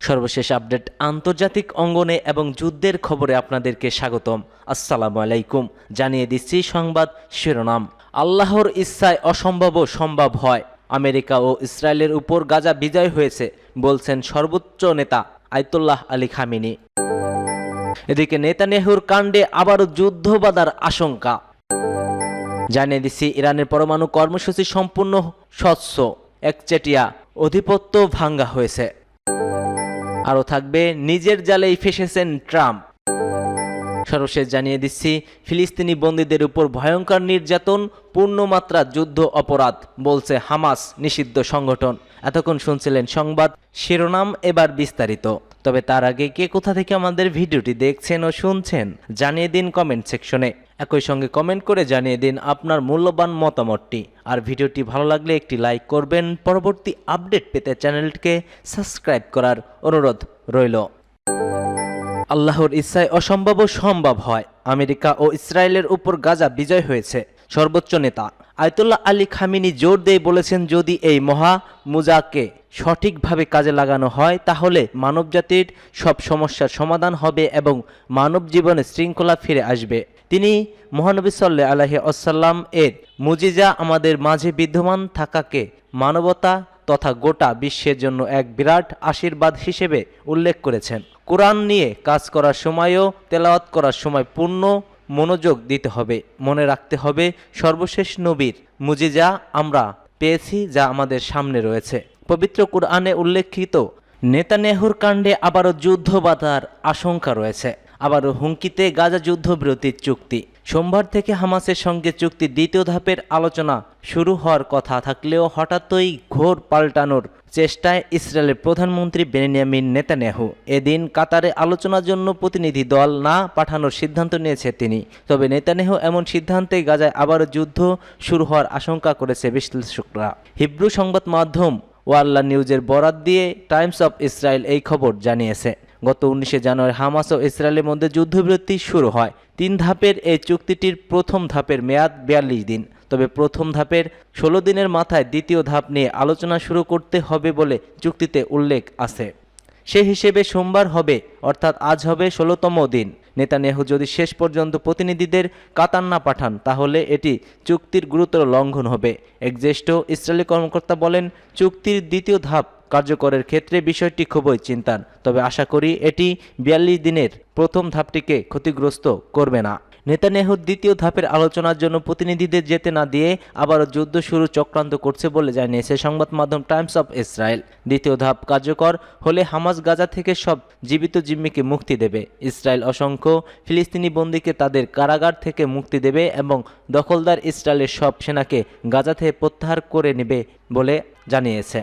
সর্বশেষ আপডেট আন্তর্জাতিক অঙ্গনে এবং যুদ্ধের খবরে আপনাদেরকে স্বাগতম। আসসালামু আলাইকুম। জানিয়ে দিচ্ছি সংবাদ শিরোনাম। আল্লাহর ইচ্ছায় অসম্ভবও সম্ভব হয়। আমেরিকা ও ইসরায়েলের উপর গাজা বিজয় হয়েছে বলছেন সর্বোচ্চ নেতা আয়াতুল্লাহ আলী খামেনি। এদিকে নেতানিয়াহুর কাণ্ডে আবারও যুদ্ধ বাঁধার আশঙ্কা। জানিয়ে দিচ্ছি ইরানের পরমাণু কর্মসূচি সম্পূর্ণ স্বচ্ছ, একচেটিয়া আধিপত্য ভাঙ্গা হয়েছে। আরও থাকবে নিজের জালেই ফেসেছেন ট্রাম্প। সর্বশেষ জানিয়ে দিচ্ছি ফিলিস্তিনি বন্দীদের উপর ভয়ঙ্কর নির্যাতন পূর্ণমাত্রা যুদ্ধ অপরাধ বলছে হামাস নিষিদ্ধ সংগঠন। এতক্ষণ শুনছিলেন সংবাদ শিরোনাম, এবার বিস্তারিত। তবে তার আগে কে কোথা থেকে আমাদের ভিডিওটি দেখছেন ও শুনছেন জানিয়ে দিন কমেন্ট সেকশনে। একই সঙ্গে কমেন্ট করে জানিয়ে দিন আপনার মূল্যবান মতামতটি। আর ভিডিওটি ভালো লাগলে একটি লাইক করবেন। পরবর্তী আপডেট পেতে চ্যানেলটিকে সাবস্ক্রাইব করার অনুরোধ রইল। আল্লাহর ইচ্ছায় অসম্ভবও সম্ভব হয়। আমেরিকা ও ইসরায়েলের উপর গাজা বিজয় হয়েছে। সর্বোচ্চ নেতা আয়াতুল্লাহ আলী খামেনি জোর দিয়ে বলেছেন, যদি এই মহা মুজাকে সঠিকভাবে কাজে লাগানো হয় তাহলে মানবজাতির সব সমস্যার সমাধান হবে এবং মানব জীবনে শৃঙ্খলা ফিরে আসবে। তিনি মহানবী সাল্লাল্লাহু আলাইহি ওয়াসাল্লাম এর মুজিজা আমাদের মাঝে বিদ্যমান থাকাকে মানবতা তথা গোটা বিশ্বের জন্য এক বিরাট আশীর্বাদ হিসেবে উল্লেখ করেছেন। কোরআন নিয়ে কাজ করার সময়ও তেলাওয়াত করার সময় পূর্ণ মনোযোগ দিতে হবে। মনে রাখতে হবে সর্বশেষ নবীর মুজিজা আমরা পেয়েছি যা আমাদের সামনে রয়েছে। পবিত্র কোরআনে উল্লেখিত নেতানিয়াহুর কাণ্ডে আবারও যুদ্ধ বাঁধার আশঙ্কা রয়েছে। আবারও হুমকিতে গাজা যুদ্ধবিরতির চুক্তি। সোমবার থেকে হামাসের সঙ্গে চুক্তির দ্বিতীয় ধাপের আলোচনা শুরু হওয়ার কথা থাকলেও হঠাৎই ঘোর পাল্টানোর চেষ্টায় ইসরায়েলের প্রধানমন্ত্রী বেনিয়ামিন নেতানিয়াহু এদিন কাতারে আলোচনার জন্য প্রতিনিধি দল না পাঠানোর সিদ্ধান্ত নিয়েছে তিনি। তবে নেতানিয়াহু এমন সিদ্ধান্তে গাজায় আবারও যুদ্ধ শুরু হওয়ার আশঙ্কা করেছে বিশ্লেষকরা। হিব্রু সংবাদ মাধ্যম ওয়াল্লা নিউজের বরাত দিয়ে টাইমস অফ ইসরায়েল এই খবর জানিয়েছে। গত 19 জানুয়ারি হামাস ও ইসরায়েলের মধ্যে যুদ্ধবিরতি শুরু হয়। 3 ধাপের এই চুক্তিটির প্রথম ধাপের মেয়াদ 42 দিন। তবে প্রথম ধাপের 16 দিনের মাথায় দ্বিতীয় ধাপ নিয়ে আলোচনা শুরু করতে হবে বলে চুক্তিতে উল্লেখ আছে। সে হিসেবে সোমবার হবে, অর্থাৎ আজ হবে 16তম দিন। নেতানিয়াহু যদি শেষ পর্যন্ত প্রতিনিধিদের কাতার না পাঠান তাহলে এটি চুক্তির গুরুতর লঙ্ঘন হবে। এক জ্যেষ্ঠ ইসরায়েলি কর্মকর্তা বলেন, চুক্তির দ্বিতীয় ধাপ কার্যকরের ক্ষেত্রে বিষয়টি খুবই চিন্তার। তবে আশা করি এটি 42 দিনের প্রথম ধাপটিকে ক্ষতিগ্রস্ত করবে না। নেতানিয়াহুর দ্বিতীয় ধাপের আলোচনার জন্য প্রতিনিধিদের যেতে না দিয়ে আবারও যুদ্ধ শুরু চক্রান্ত করছে বলে জানিয়েছে সংবাদ মাধ্যম টাইমস অফ ইসরায়েল। দ্বিতীয় ধাপ কার্যকর হলে হামাস গাজা থেকে সব জীবিত জিম্মিকে মুক্তি দেবে। ইসরায়েল অসংখ্য ফিলিস্তিনি বন্দীকে তাদের কারাগার থেকে মুক্তি দেবে এবং দখলদার ইসরায়েলের সব সেনাকে গাজা থেকে প্রত্যাহার করে নেবে বলে জানিয়েছে।